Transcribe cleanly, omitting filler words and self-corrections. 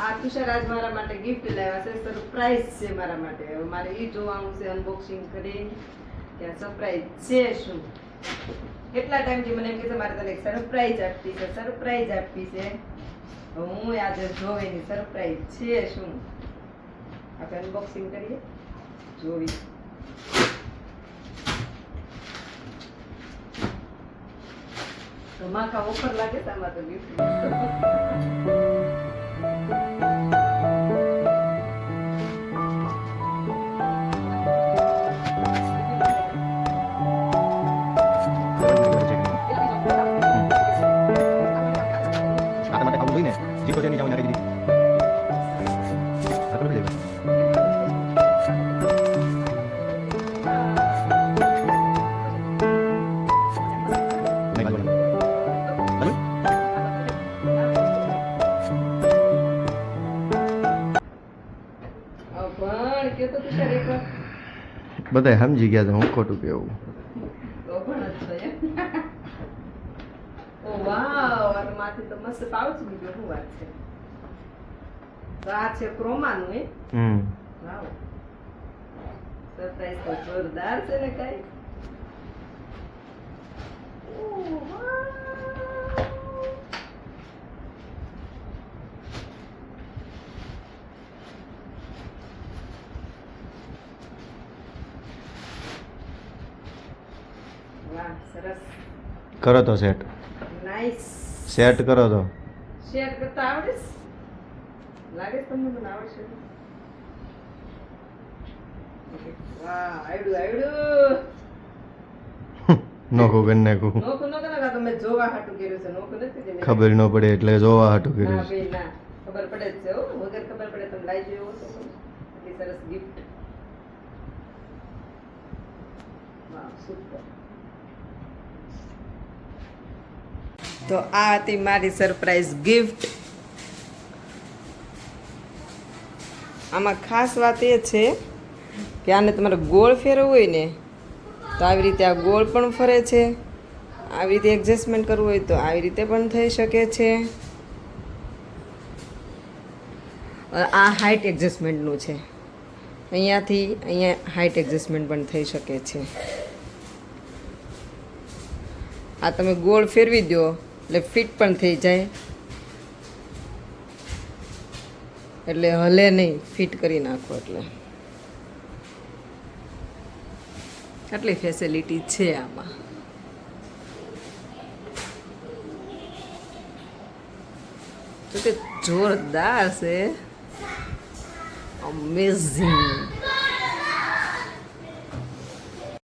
આ તુષાર આજ મારા માટે ગિફ્ટ લાવ્યા છે, સરપ્રાઈઝ છે મારા માટે. હવે મારે એ જોવાનું છે અનબોક્સિંગ કરીને કે આ સરપ્રાઈઝ છે શું. કેટલા ટાઈમથી મને એમ કે મારે તને એક સરપ્રાઈઝ આપવી છે, સરપ્રાઈઝ આપવી છે. હવે હું આજે જોવાની સરપ્રાઈઝ છે શું. આપણે અનબોક્સિંગ કરીએ, જોઈ. ધમાકા ઓફર લાગે છે આમાં તો ગિફ્ટ. બધા સમજી ગયા તો હું ખોટું કેવું. તો પણ જ છે. ઓ વાવ, આ માથે તો મસ્ત પાઉચ બીજો શું વાત છે. તો આ છે ક્રોમાનું હે. વાવ, સરપ્રાઈઝ તો જોરદાર છે ને કઈ. ઓ વાવ, વાહ સરસ. કરો તો સેટ, નાઈસ. સેટ કરો તો. શેર કરતા આવડે છે? લાગે છે તમને મને આવડશે? વાહ, આવડ્યું. નોખું કરી નાખું. નોખું ન કરા, તમે જોવા હાટું કર્યું છે. નોખું નથી કર્યું. ખબર ન પડે એટલે જોવા હાટું ના કર્યું છે. ભાઈ ના, ખબર પડે જ છે. હો, વગર ખબર પડે તમે લાઈ જોયો તો એટલી સરસ ગિફ્ટ. વાહ, સુપર. તો આ હતી મારી સરપ્રાઈઝ ગિફ્ટ. આમાં ખાસ વાત એ છે કે આને તમારે ગોળ ફેરવવું હોય ને તો આવી રીતે આ ગોળ પણ ફરે છે. આવી રીતે એડજસ્ટમેન્ટ કરવું હોય તો આવી રીતે પણ થઈ શકે છે. આ હાઇટ એડજસ્ટમેન્ટનું છે. અહીંયાથી અહીંયા હાઇટ એડજસ્ટમેન્ટ પણ થઈ શકે છે. આ તમે ગોળ ફેરવી દો એટલે ફિટ પણ થઈ જાય, એટલે હલે નહીં, ફિટ કરી નાખો એટલે આટલી ફેસિલિટી છે આમાં. તો કે જોરદાર છે, અમેઝિંગ.